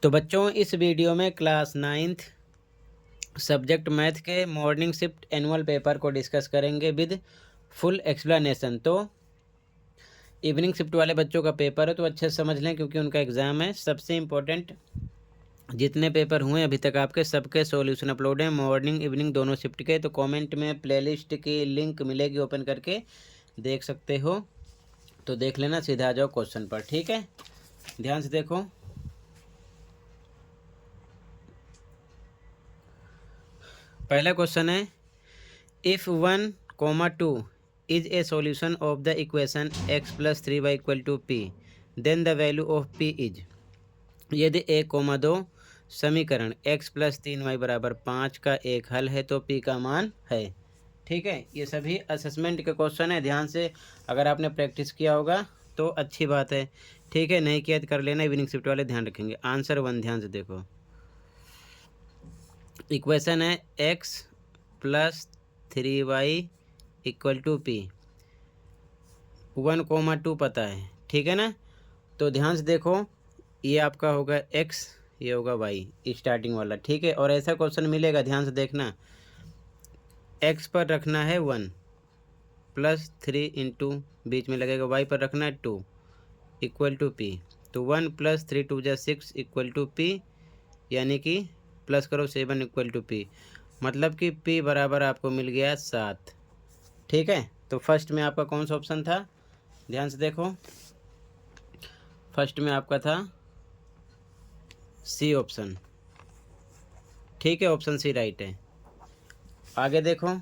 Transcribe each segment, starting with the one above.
तो बच्चों इस वीडियो में क्लास 9th सब्जेक्ट मैथ के मॉर्निंग शिफ्ट एनुअल पेपर को डिस्कस करेंगे विद फुल एक्सप्लेनेशन। तो इवनिंग शिफ्ट वाले बच्चों का पेपर है तो अच्छे से समझ लें क्योंकि उनका एग्ज़ाम है। सबसे इम्पोर्टेंट जितने पेपर हुए अभी तक आपके सबके सॉल्यूशन अपलोड हैं मॉर्निंग इवनिंग दोनों शिफ्ट के। तो कमेंट में प्लेलिस्ट की लिंक मिलेगी, ओपन करके देख सकते हो। तो देख लेना, सीधा आ जाओ क्वेश्चन पर। ठीक है, ध्यान से देखो। पहला क्वेश्चन है, if 1, 2 is a solution of the equation x plus 3y equal to p, then the value of p is। यदि 1, 2 समीकरण x प्लस 3y बराबर 5 का एक हल है तो p का मान है। ठीक है, ये सभी असेसमेंट के क्वेश्चन है। ध्यान से अगर आपने प्रैक्टिस किया होगा तो अच्छी बात है। ठीक है, नहीं किया तो कर लेना, इवनिंग शिफ्ट वाले ध्यान रखेंगे। आंसर 1 ध्यान से देखो। इक्वेशन है x plus 3y equal to P. 1, 2 पता है, ठीक है ना। तो ध्यान से देखो, ये आपका होगा x, ये होगा y स्टार्टिंग वाला। ठीक है, और ऐसा क्वेश्चन मिलेगा, ध्यान से देखना। x पर रखना है 1 प्लस 3 इंटू बीच में लगेगा, y पर रखना है 2 इक्वल टू पी। तो 1 प्लस 3 2 जा 6 इक्वल टू पी, यानी कि प्लस करो 7 इक्वल टू पी, मतलब कि p बराबर आपको मिल गया 7। ठीक है, तो फर्स्ट में आपका कौन सा ऑप्शन था, ध्यान से देखो। फर्स्ट में आपका था सी ऑप्शन। ठीक है, ऑप्शन सी राइट है। आगे देखो,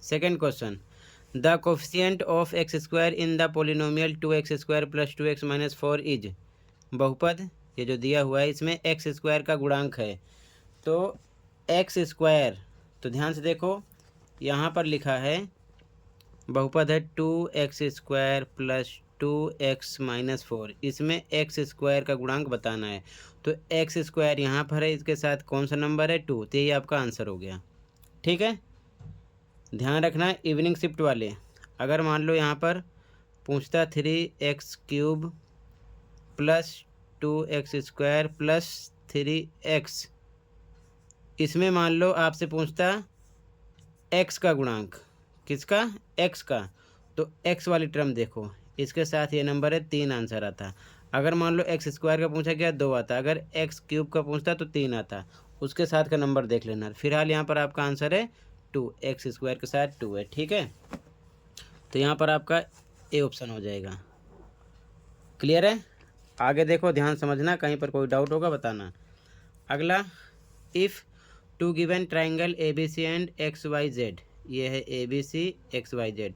second question, the coefficient of x square in the polynomial 2x square plus 2x minus 4 is. बहुपद ये जो दिया हुआ है इसमें एक्स स्क्वायर का गुणांक है। तो एक्स स्क्वायर, तो ध्यान से देखो, यहाँ पर लिखा है बहुपद है 2x square plus 2x minus 4, इसमें एक्स स्क्वायर का गुणांक बताना है। तो एक्स स्क्वायर यहाँ पर है, इसके साथ कौन सा नंबर है 2, तो ये आपका आंसर हो गया। ठीक है, ध्यान रखना इवनिंग शिफ्ट वाले, अगर मान लो यहाँ पर पूछता 3x³ plus 2x square plus 3x, इसमें मान लो आपसे पूछता x का गुणांक, किसका, x का, तो x वाली टर्म देखो, इसके साथ ये नंबर है 3 आंसर आता। अगर मान लो एक्स स्क्वायर का पूछा गया 2 आता, अगर x³ का पूछता तो 3 आता, उसके साथ का नंबर देख लेना। फिलहाल यहाँ पर आपका आंसर है 2, एक्स स्क्वायर के साथ 2 है। ठीक है, तो यहाँ पर आपका ए ऑप्शन हो जाएगा। क्लियर है, आगे देखो, ध्यान समझना, कहीं पर कोई डाउट होगा बताना। अगला, if two given triangle ABC and XYZ, ये है ABC XYZ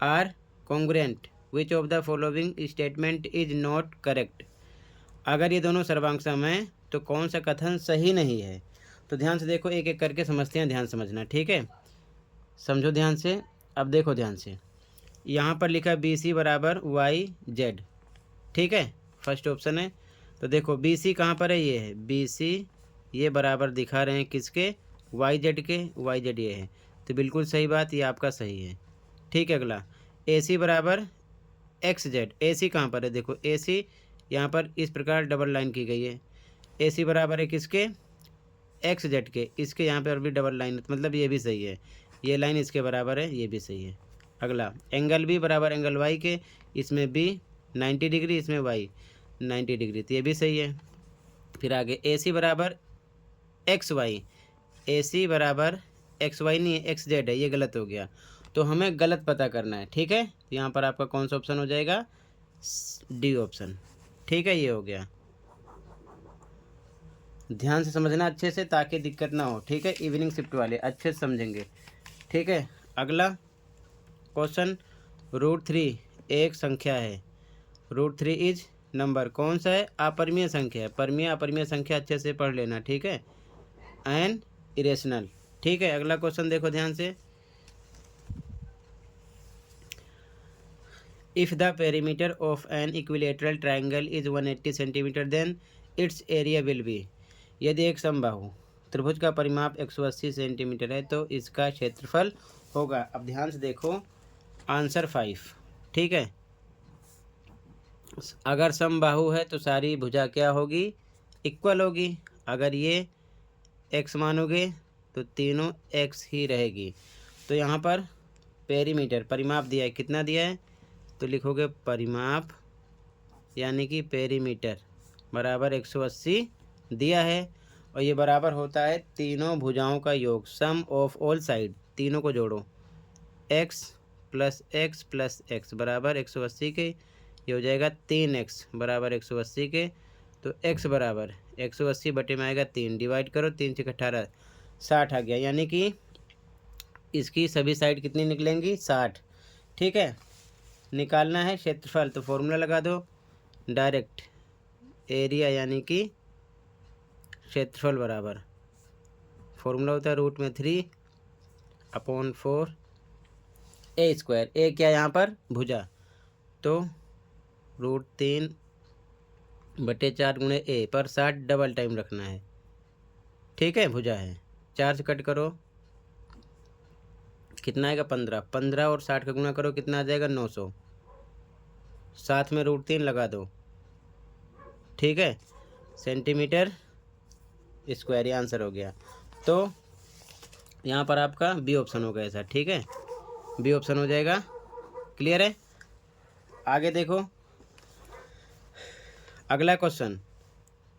are congruent, which of the following statement is not correct. अगर ये दोनों सर्वांग हैं तो कौन सा कथन सही नहीं है। तो ध्यान से देखो, एक एक करके समझते हैं, ध्यान समझना। ठीक है, समझो ध्यान से। अब देखो ध्यान से, यहाँ पर लिखा BC बराबर YZ। ठीक है, फर्स्ट ऑप्शन है। तो देखो BC कहाँ पर है, ये है BC, ये बराबर दिखा रहे हैं किसके, YZ के, YZ ये है, तो बिल्कुल सही बात, ये आपका सही है। ठीक है, अगला AC बराबर XZ, AC कहाँ पर है, देखो AC यहाँ पर इस प्रकार डबल लाइन की गई है। AC बराबर है किसके, XZ के, इसके यहाँ पर भी डबल लाइन, मतलब ये भी सही है, ये लाइन इसके बराबर है, ये भी सही है। अगला, एंगल B बराबर एंगल Y के, इसमें B 90 डिग्री, इसमें Y 90 डिग्री, तो ये भी सही है। फिर आगे AC बराबर XY, AC बराबर XY नहीं है, XZ है, ये गलत हो गया, तो हमें गलत पता करना है। ठीक है, तो यहाँ पर आपका कौन सा ऑप्शन हो जाएगा, डी ऑप्शन। ठीक है, ये हो गया। ध्यान से समझना अच्छे से ताकि दिक्कत ना हो। ठीक है, इवनिंग शिफ्ट वाले अच्छे से समझेंगे। ठीक है, अगला क्वेश्चन, √3 एक संख्या है, √3 इज नंबर, कौन सा है, अपरिमेय संख्या है, परमीय अपरिमेय संख्या अच्छे से पढ़ लेना। ठीक है, एन इरेशनल। ठीक है, अगला क्वेश्चन देखो ध्यान से, if the perimeter of an equilateral triangle is 180 centimetre then its area will be. यदि एक समबाहु त्रिभुज का परिमाप 180 सेंटीमीटर है तो इसका क्षेत्रफल होगा। अब ध्यान से देखो, आंसर 5। ठीक है, अगर समबाहु है तो सारी भुजा क्या होगी, इक्वल होगी। अगर ये x मानोगे तो तीनों x ही रहेगी। तो यहाँ पर पेरीमीटर परिमाप दिया है, कितना दिया है तो लिखोगे परिमाप यानी कि पेरीमीटर बराबर 180 दिया है। और ये बराबर होता है तीनों भुजाओं का योग, सम ऑफ ऑल साइड, तीनों को जोड़ो, x plus x plus x बराबर 180 के, ये हो जाएगा 3x बराबर 180 के। तो x बराबर 180 बटे में आएगा 3, डिवाइड करो 3 से 18 60 आ गया, यानी कि इसकी सभी साइड कितनी निकलेंगी 60। ठीक है, निकालना है क्षेत्रफल तो फॉर्मूला लगा दो डायरेक्ट, एरिया यानी कि क्षेत्रफल बराबर फॉर्मूला होता है √3/4 ए स्क्वायर। ए क्या यहाँ पर भुजा, तो √3/4 गुणे ए पर 60 डबल टाइम रखना है। ठीक है, भुजा है, 4 से कट करो कितना आएगा 15, 15 और 60 का गुणा करो कितना आ जाएगा 900, साथ में √3 लगा दो। ठीक है, सेंटीमीटर स्क्वायर, ये आंसर हो गया। तो यहाँ पर आपका बी ऑप्शन हो गया ऐसा। ठीक है, बी ऑप्शन हो जाएगा। क्लियर है, आगे देखो अगला question,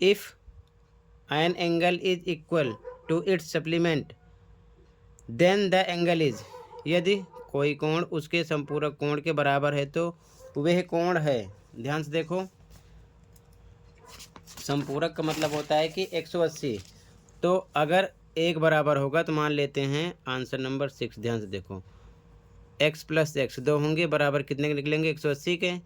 if an angle is equal to its supplement then the angle is, यदि कोई कोण उसके संपूरक कोण के बराबर है तो वह कोण है। ध्यान से देखो, संपूरक का मतलब होता है कि 180, तो अगर एक बराबर होगा तो मान लेते हैं आंसर नंबर 6। ध्यान से देखो, x प्लस एक्स दो होंगे बराबर कितने के निकलेंगे 180 के।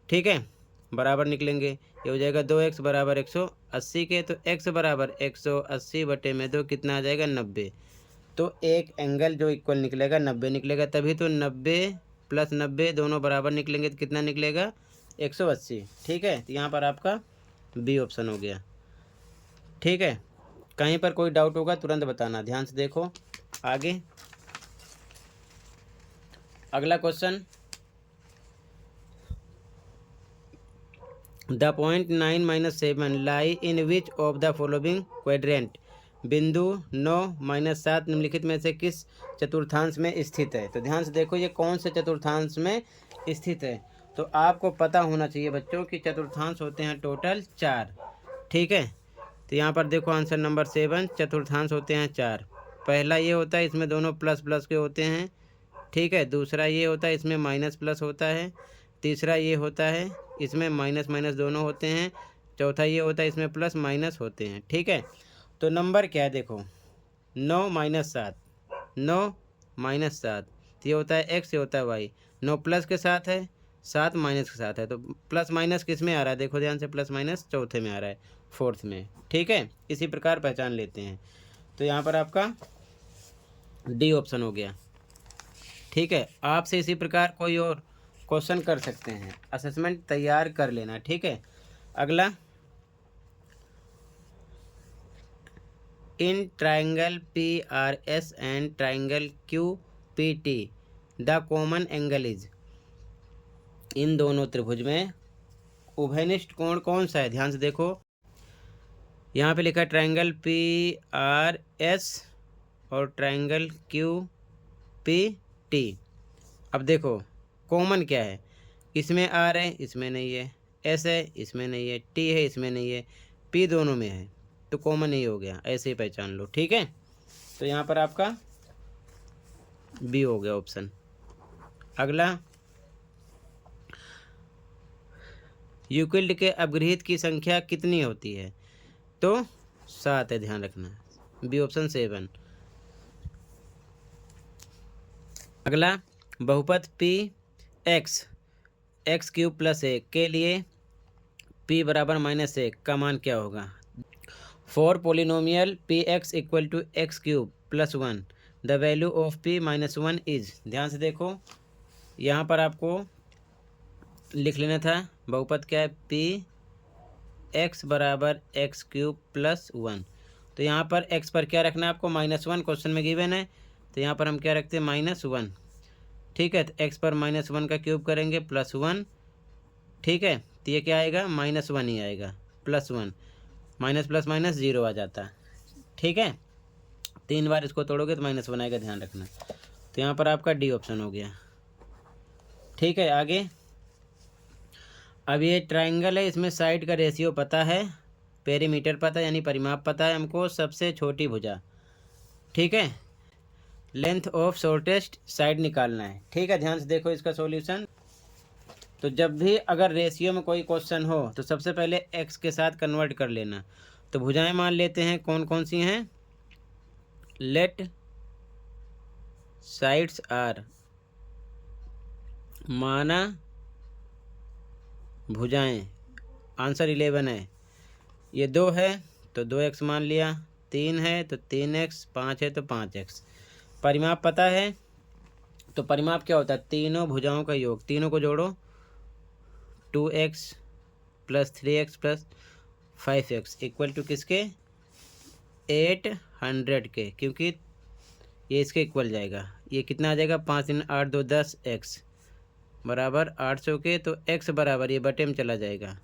ठीक है, बराबर निकलेंगे, ये हो जाएगा 2x बराबर 180 के। तो x बराबर 180 बटे में 2 कितना आ जाएगा 90। तो एक एंगल जो इक्वल निकलेगा 90 निकलेगा, तभी तो 90 प्लस 90 दोनों बराबर निकलेंगे तो कितना निकलेगा 180। ठीक है, तो यहाँ पर आपका बी ऑप्शन हो गया। ठीक है, कहीं पर कोई डाउट होगा तुरंत बताना। ध्यान से देखो आगे अगला question, the point 9 - 7 lie in which of the following quadrant, बिंदु 9 - 7 निम्नलिखित में से किस चतुर्थांश में स्थित है। तो ध्यान से देखो ये कौन से चतुर्थांश में स्थित है, तो आपको पता होना चाहिए बच्चों कि चतुर्थांश होते हैं टोटल 4। ठीक है, तो यहाँ पर देखो आंसर नंबर 7, चतुर्थांश होते हैं 4। पहला ये होता है इसमें दोनों प्लस प्लस के होते हैं। ठीक है, दूसरा ये होता है इसमें माइनस प्लस होता है। तीसरा ये होता है इसमें माइनस माइनस दोनों होते हैं। चौथा ये होता है इसमें प्लस माइनस होते हैं। ठीक है, तो नंबर क्या है देखो 9 - 7, 9 - 7 ये होता है x, ये होता है y। 9 प्लस के साथ है, 7 माइनस के साथ है, तो प्लस माइनस किस में आ रहा है देखो ध्यान से, प्लस माइनस चौथे में आ रहा है, फोर्थ में। ठीक है, इसी प्रकार पहचान लेते हैं। तो यहाँ पर आपका डी ऑप्शन हो गया। ठीक है, आपसे इसी प्रकार कोई और क्वेश्चन कर सकते हैं, असेसमेंट तैयार कर लेना। ठीक है, अगला, in triangle PRS and triangle QPT the common angle is, इन दोनों त्रिभुज में उभयनिष्ठ कोण कौन सा है। ध्यान से देखो यहाँ पे लिखा है ट्राइंगल PRS और ट्राइंगल QPT। अब देखो कॉमन क्या है, इसमें R है इसमें नहीं है, S है इसमें नहीं है, T है इसमें नहीं है, P दोनों में है, तो कॉमन ही हो गया, ऐसे ही पहचान लो। ठीक है, तो यहाँ पर आपका बी हो गया ऑप्शन। अगला, यूक्लिड के अपगृहित की संख्या कितनी होती है, तो 7 है, ध्यान रखना, बी ऑप्शन 7। अगला, बहुपद PX x³ + 1 के लिए p बराबर -1 का मान क्या होगा। For polynomial PX = x³ + 1 the value of p - 1 is. ध्यान से देखो यहाँ पर आपको लिख लेना था बहुपद क्या है, PX बराबर x³ + 1। तो यहाँ पर x पर क्या रखना है आपको -1, क्वेश्चन में गिवन है, तो यहाँ पर हम क्या रखते हैं -1। ठीक है, तो x पर -1 का क्यूब करेंगे +1। ठीक है, तो ये क्या आएगा -1 ही आएगा, +1। माइनस प्लस माइनस ज़ीरो आ जाता। ठीक है, 3 बार इसको तोड़ोगे तो माइनस बनाएगा, ध्यान रखना। तो यहाँ पर आपका डी ऑप्शन हो गया। ठीक है, आगे। अब ये ट्राइंगल है, इसमें साइड का रेशियो पता है, पेरीमीटर पता है यानी परिमाप पता है हमको, सबसे छोटी भुजा। ठीक है, लेंथ ऑफ शॉर्टेस्ट साइड निकालना है। ठीक है, ध्यान से देखो इसका सॉल्यूशन। तो जब भी अगर रेशियो में कोई क्वेश्चन हो तो सबसे पहले एक्स के साथ कन्वर्ट कर लेना। तो भुजाएं मान लेते हैं, कौन कौन सी हैं। लेट साइड्स आर, माना भुजाएं, आंसर 11 है। ये 2 है तो 2x मान लिया, 3 है तो 3x, 5 है तो 5x। परिमाप पता है, तो परिमाप क्या होता है, तीनों भुजाओं का योग, तीनों को जोड़ो, 2x plus 3x plus 5x equal to किसके, 800 के, क्योंकि ये इसके इक्वल जाएगा। ये कितना आ जाएगा, 5 3 8 2 10 x बराबर 800 के। तो x बराबर, ये बटे में चला जाएगा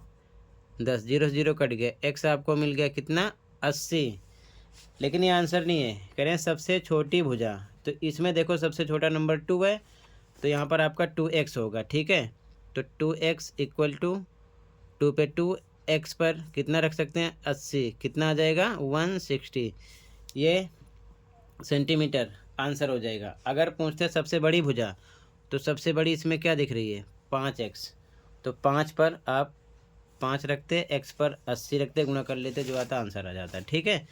10, 0 0 कट गया, x आपको मिल गया कितना, 80। लेकिन ये आंसर नहीं है, कह रहे हैं सबसे छोटी भुजा। तो इसमें देखो सबसे छोटा नंबर 2 है, तो यहाँ पर आपका 2x होगा। ठीक है, तो 2x इक्वल टू 2 पे 2x पर कितना रख सकते हैं, 80, कितना आ जाएगा 160, ये सेंटीमीटर आंसर हो जाएगा। अगर पूछते सबसे बड़ी भुजा, तो सबसे बड़ी इसमें क्या दिख रही है, 5x, तो 5 पर आप 5 रखते, x पर 80 रखते, गुणा कर लेते, जो आता आंसर आ जाता है। ठीक है,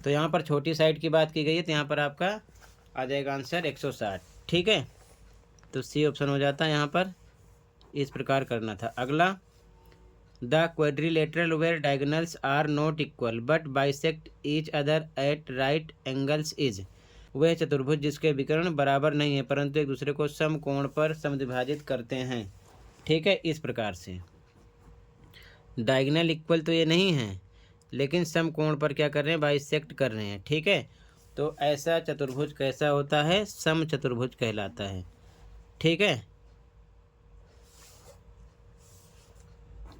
तो यहाँ पर छोटी साइड की बात की गई है, तो यहाँ पर आपका आ जाएगा आंसर 160। ठीक है, तो सी ऑप्शन हो जाता है। यहाँ पर इस प्रकार करना था। अगला, the quadrilateral where diagonals are not equal but bisect each other at right angles is. वह चतुर्भुज जिसके विकर्ण बराबर नहीं है परंतु एक दूसरे को समकोण पर समद्विभाजित करते हैं। ठीक है, इस प्रकार से डायगोनल इक्वल तो ये नहीं है, लेकिन समकोण पर क्या कर रहे हैं, बाइसेक्ट कर रहे हैं। ठीक है, तो ऐसा चतुर्भुज कैसा होता है, सम चतुर्भुज कहलाता है। ठीक है,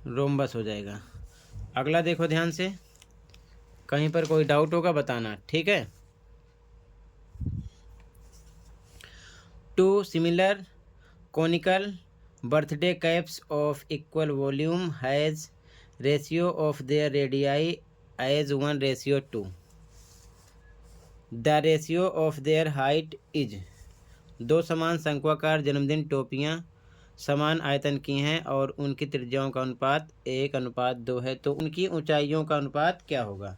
रोम्बस हो जाएगा। अगला देखो ध्यान से, कहीं पर कोई डाउट होगा बताना। ठीक है, 2 similar conical birthday caps of equal volume has ratio of their radii as 1:2. The ratio of their height is। दो समान शंक्वाकार जन्मदिन टोपियाँ समान आयतन की हैं और उनकी त्रिज्याओं का अनुपात 1:2 है, तो उनकी ऊंचाइयों का अनुपात क्या होगा।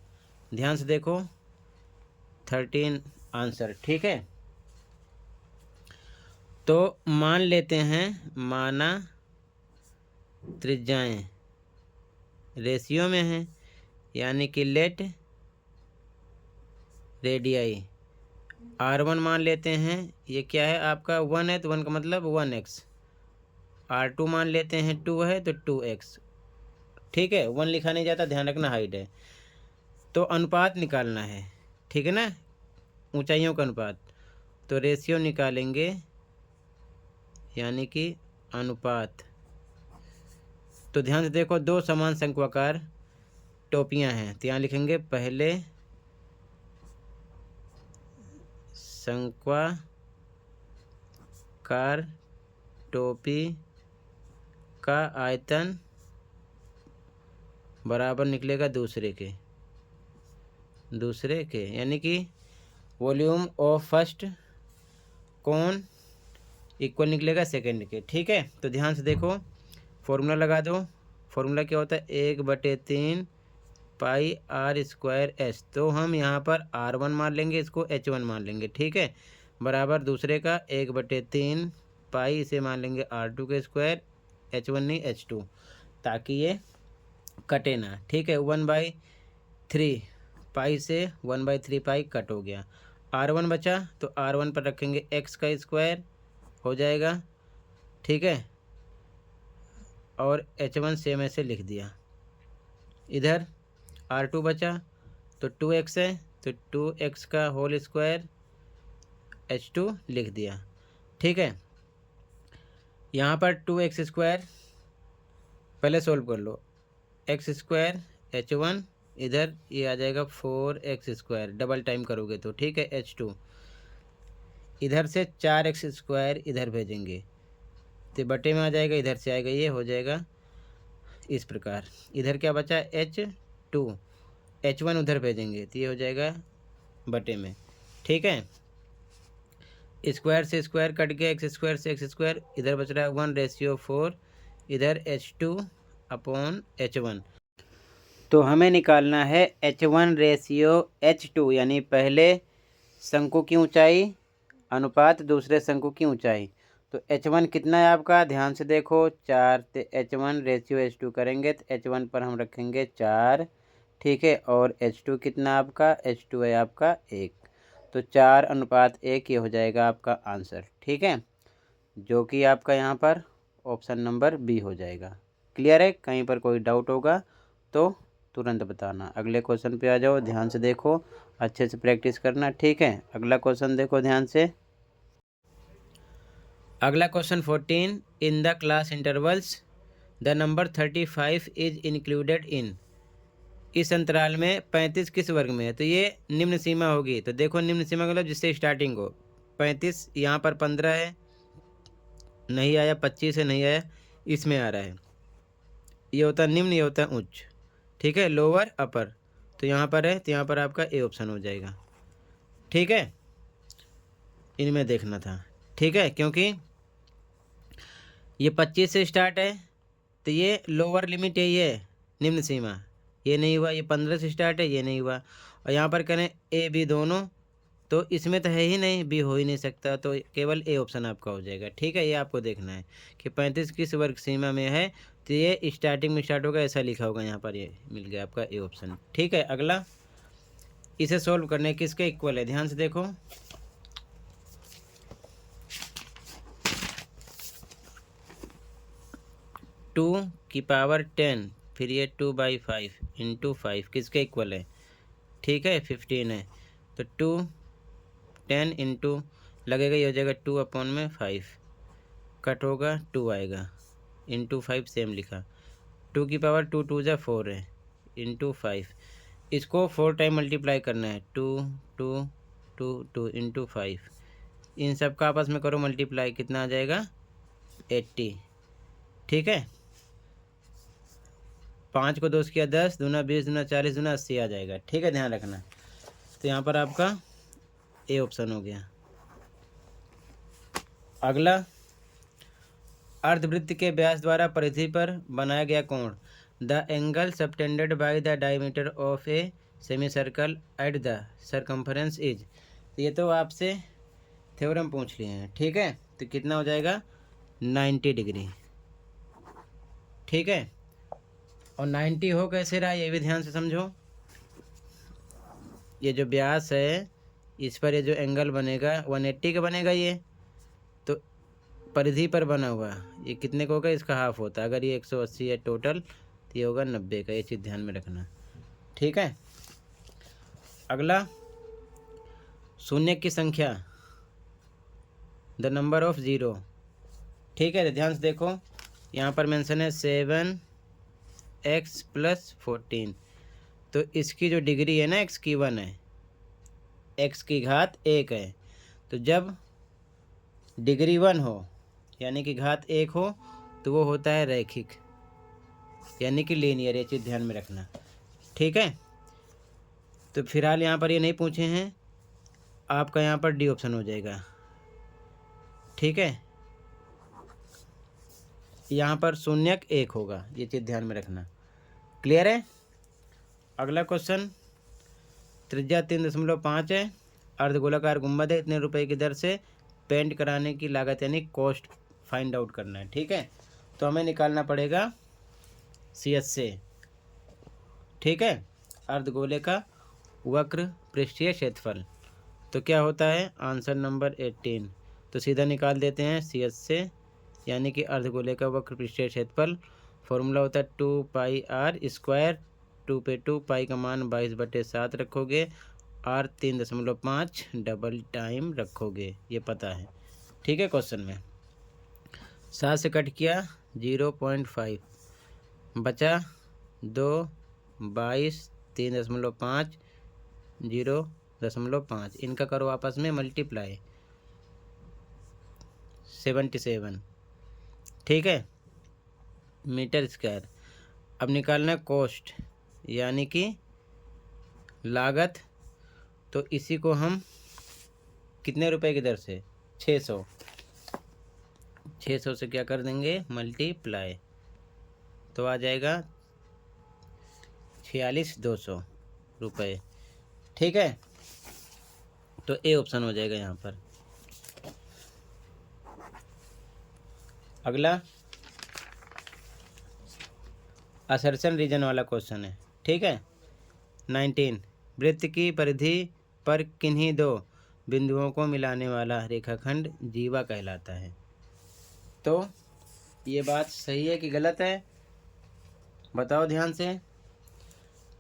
ध्यान से देखो, 13 आंसर। ठीक है, तो मान लेते हैं, माना त्रिज्याएं रेशियो में हैं, यानी कि लेट रेडियाई R1 मान लेते हैं, ये क्या है आपका 1 है, तो 1 का मतलब 1x। R2 मान लेते हैं 2 है तो 2x। ठीक है, 1 लिखा नहीं जाता, ध्यान रखना, हाइट है। तो अनुपात निकालना है, ठीक है ना, ऊंचाइयों का अनुपात। तो रेशियो निकालेंगे, यानी कि अनुपात। तो ध्यान से देखो, दो समान शंक्वाकार टोपियां हैं, तो यहाँ लिखेंगे पहले शंक्वाकार टोपी का आयतन बराबर निकलेगा दूसरे के, यानी कि volume of first cone equal निकलेगा सेकंड के। ठीक है, तो ध्यान से देखो, फॉर्मूला लगा दो। फॉर्मूला क्या होता है, 1/3 पाई r² s। तो हम यहाँ पर r1 मान लेंगे, इसको h1 मान लेंगे। ठीक है, बराबर दूसरे का 1/3 पाई, इसे मान लेंगे r2 के स्क्वायर, h1 नहीं h2, ताकि ये कटे ना। ठीक है, 1/3 पाई से 1/3 पाई कट हो गया। r1 बचा, तो r1 पर रखेंगे x का स्क्वायर हो जाएगा। ठीक है, और h1 सेम ऐसे लिख दिया। इधर r2 बचा, तो 2x है, तो 2x का होल स्क्वायर h2 लिख दिया। ठीक है, यहाँ पर 2x स्क्वायर पहले सोल्व कर लो। एक्स स्क्वायर H1, इधर ये आ जाएगा 4x², डबल टाइम करोगे तो, ठीक है। H2 इधर से 4x² इधर भेजेंगे तो बटे में आ जाएगा, इधर से आएगा, ये हो जाएगा इस प्रकार। इधर क्या बचा, H2, H1 उधर भेजेंगे तो ये हो जाएगा बटे में, ठीक है। स्क्वायर से स्क्वायर कट गया, x² से x², इधर बच रहा है 1/4, इधर H2/H1। तो हमें निकालना है H1/H2, यानी पहले शंकु की ऊंचाई अनुपात दूसरे शंकु की ऊंचाई। तो H1 कितना है आपका, ध्यान से देखो 4, तो H1/H2 करेंगे तो H1 पर हम रखेंगे 4, ठीक है। और H2 कितना आपका, H2 है आपका 1, तो 4:1 ये हो जाएगा आपका आंसर, ठीक है। जो कि आपका यहाँ पर ऑप्शन नंबर बी हो जाएगा। क्लियर है? कहीं पर कोई डाउट होगा तो तुरंत बताना। अगले क्वेश्चन पे आ जाओ, ध्यान से देखो, अच्छे से प्रैक्टिस करना, ठीक है। अगला क्वेश्चन देखो ध्यान से। अगला question 14, in the class intervals the number 35 is included in. इस अंतराल में 35 किस वर्ग में है, तो ये निम्न सीमा होगी। तो देखो निम्न सीमा मतलब जिससे स्टार्टिंग हो, 35 यहाँ पर 15 है, नहीं आया, 25 है, नहीं आया, इसमें आ रहा है। ये होता है निम्न, ये होता है उच्च, ठीक है, लोअर अपर। तो यहाँ पर है, तो यहाँ पर आपका ए ऑप्शन हो जाएगा, ठीक है। इनमें देखना था, ठीक है, क्योंकि ये 25 से स्टार्ट है तो ये लोअर लिमिट है, ये निम्न सीमा, ये नहीं हुआ। ये 15 से स्टार्ट है, ये नहीं हुआ। और यहाँ पर करें ए बी दोनों, तो इसमें तो है ही नहीं, बी हो ही नहीं सकता, तो केवल ए ऑप्शन आपका हो जाएगा, ठीक है। ये आपको देखना है कि 35 किस वर्ग सीमा में है, तो ये स्टार्टिंग में स्टार्ट होगा, ऐसा लिखा होगा यहाँ पर, ये मिल गया आपका ए ऑप्शन, ठीक है। अगला, इसे सोल्व करने किसके इक्वल है, ध्यान से देखो। 2⁻10, फिर ये 2/5 इंटू 5 किसके इक्वल है, ठीक है, 15 है। तो 10 इंटू लगेगा, ये हो जाएगा 2/5, कट होगा 2 आएगा, इंटू 5 सेम लिखा। 2⁻2, 2 × 4 है, इंटू 5, इसको 4 टाइम मल्टीप्लाई करना है, 2 2 2 2 इंटू 5, इन सब का आपस में करो मल्टीप्लाई, कितना आ जाएगा 80, ठीक है। 5 को 2 किया 10, दूना 20, दूना 40, दूना 80 आ जाएगा, ठीक है, ध्यान रखना। तो यहाँ पर आपका ए ऑप्शन हो गया। अगला, अर्धवृत्त के व्यास द्वारा परिधि पर बनाया गया कोण, the angle subtended by the diameter of a semi circle at the circumference is. ये तो आपसे थ्योरम पूछ लिए हैं, ठीक है। तो कितना हो जाएगा 90 डिग्री, ठीक है। और 90 हो कैसे रहा, ये भी ध्यान से समझो। ये जो व्यास है, इस पर ये जो एंगल बनेगा 180 का बनेगा, ये तो परिधि पर बना हुआ, ये कितने का होगा, इसका हाफ होता है। अगर ये 180 है टोटल, तो ये होगा 90 का, ये चीज़ ध्यान में रखना, ठीक है। अगला, शून्य की संख्या, द नंबर ऑफ ज़ीरो, ठीक है। तो ध्यान से देखो, यहाँ पर मेंशन है 7x + 14, तो इसकी जो डिग्री है ना, x की 1 है, x की घात 1 है। तो जब डिग्री 1 हो, यानी कि घात 1 हो, तो वो होता है रैखिक, यानी कि लीनियर, ये चीज़ ध्यान में रखना, ठीक है। तो फिलहाल यहाँ पर ये नहीं पूछे हैं, आपका यहाँ पर डी ऑप्शन हो जाएगा, ठीक है। यहाँ पर शून्यक 1 होगा, ये चीज़ ध्यान में रखना, क्लियर है। अगला क्वेश्चन, त्रिज्या 3.5 है, अर्धगोलाकार गुंबद है, इतने रुपए की दर से पेंट कराने की लागत यानी कॉस्ट फाइंड आउट करना है, ठीक है। तो हमें निकालना पड़ेगा CH से, ठीक है, अर्धगोले का वक्र पृष्ठीय क्षेत्रफल। तो क्या होता है, आंसर नंबर 18। तो सीधा निकाल देते हैं CH से, यानी कि अर्धगोले का वक्र पृष्ठीय क्षेत्रफल, फॉर्मूला होता है 2πr², 2 पे 2, पाई का मान 22/7 रखोगे, r 3.5 डबल टाइम रखोगे, ये पता है, ठीक है। क्वेश्चन में 7 से कट किया 0.5 बचा 2 22 3.5 0.5 इनका करो आपस में मल्टीप्लाई 77, ठीक है, मीटर स्क्वायर। अब निकालना कॉस्ट यानी कि लागत, तो इसी को हम कितने रुपए की दर से 600 से क्या कर देंगे मल्टीप्लाई, तो आ जाएगा 46,200 रुपये, ठीक है। तो ए ऑप्शन हो जाएगा यहाँ पर। अगला असर्शन रीजन वाला क्वेश्चन है, ठीक है। 19 वृत्त की परिधि पर किन्हीं दो बिंदुओं को मिलाने वाला रेखाखंड जीवा कहलाता है। तो ये बात सही है कि गलत है, बताओ ध्यान से।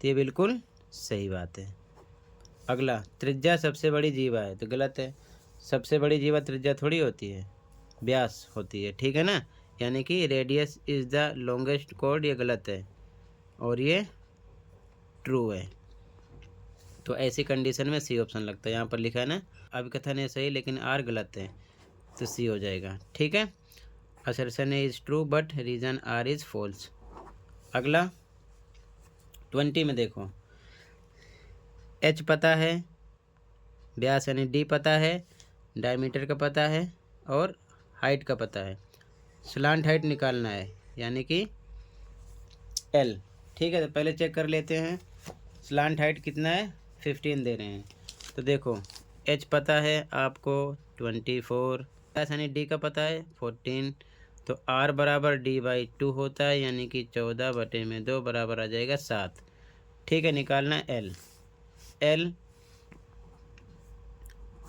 तो ये बिल्कुल सही बात है। अगला त्रिज्या सबसे बड़ी जीवा है, तो गलत है। सबसे बड़ी जीवा त्रिज्या थोड़ी होती है, व्यास होती है, ठीक है ना। यानी कि radius is the longest chord, ये गलत है और ये ट्रू है। तो ऐसी कंडीशन में सी ऑप्शन लगता है। यहाँ पर लिखा है ना अभिकथन है सही लेकिन आर गलत है, तो सी हो जाएगा, ठीक है। Assertion is true but reason R is false. अगला 20 में देखो, एच पता है, व्यास यानी डी पता है, डायमीटर का पता है और हाइट का पता है। स्लांट हाइट निकालना है यानी कि एल, ठीक है। तो पहले चेक कर लेते हैं स्लांट हाइट कितना है, 15 दे रहे हैं। तो देखो एच पता है आपको 24, यानी डी का पता है 14, तो आर बराबर D/2 होता है यानी कि 14/2 बराबर आ जाएगा 7, ठीक है। निकालना है एल, एल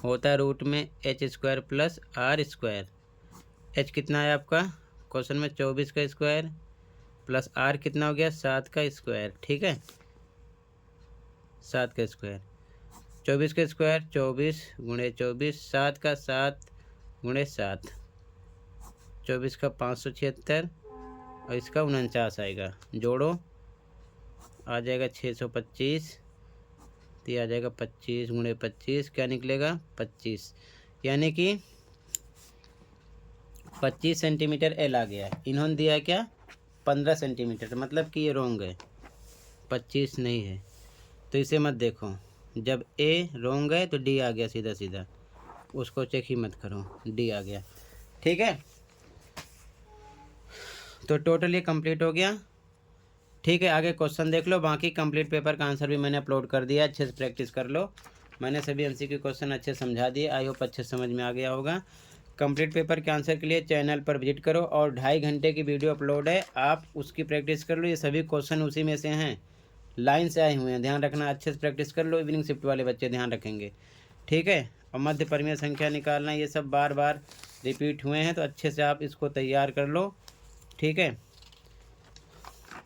होता है रूट में h² प्लस r²। एच कितना है आपका क्वेश्चन में 24 का स्क्वायर प्लस आर कितना हो गया 7 का स्क्वायर, ठीक है। 7 का स्क्वायर, 24 का स्क्वायर 24 गुणे 24, 7 का 7 गुणे 7, 24 का 576 और इसका 49 आएगा, जोड़ो आ जाएगा 625, तो आ जाएगा 25 गुणे 25, क्या निकलेगा 25, यानी कि 25 सेंटीमीटर एल आ गया। इन्होंने दिया क्या 15 सेंटीमीटर, मतलब कि ये रोंग है, 25 नहीं है। तो इसे मत देखो, जब ए रोंग है तो डी आ गया सीधा सीधा, उसको चेक ही मत करो, डी आ गया, ठीक है। तो टोटल ये कंप्लीट हो गया, ठीक है। आगे क्वेश्चन देख लो, बाकी कंप्लीट पेपर का आंसर भी मैंने अपलोड कर दिया, अच्छे से प्रैक्टिस कर लो। मैंने सभी एमसीक्यू क्वेश्चन अच्छे समझा दिए, आई होप अच्छे समझ में आ गया होगा। कंप्लीट पेपर के आंसर के लिए चैनल पर विजिट करो और 2.5 घंटे की वीडियो अपलोड है, आप उसकी प्रैक्टिस कर लो। ये सभी क्वेश्चन उसी में से हैं, लाइन से आए हुए हैं, ध्यान रखना, अच्छे से प्रैक्टिस कर लो। इवनिंग शिफ्ट वाले बच्चे ध्यान रखेंगे, ठीक है। और मध्य परिमेय संख्या निकालना, ये सब बार बार रिपीट हुए हैं, तो अच्छे से आप इसको तैयार कर लो, ठीक है।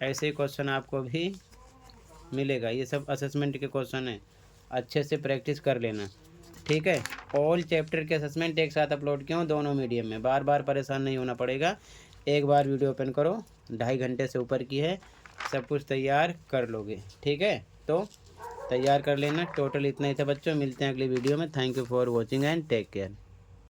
ऐसे ही क्वेश्चन आपको भी मिलेगा, ये सब असेसमेंट के क्वेश्चन हैं, अच्छे से प्रैक्टिस कर लेना, ठीक है। ऑल चैप्टर के असेसमेंट एक साथ अपलोड किया हूँ दोनों मीडियम में, बार बार परेशान नहीं होना पड़ेगा। एक बार वीडियो ओपन करो, 2.5 घंटे से ऊपर की है, सब कुछ तैयार कर लोगे, ठीक है। तो तैयार कर लेना। टोटल इतना ही था बच्चों, मिलते हैं अगली वीडियो में। Thank you for watching and take care.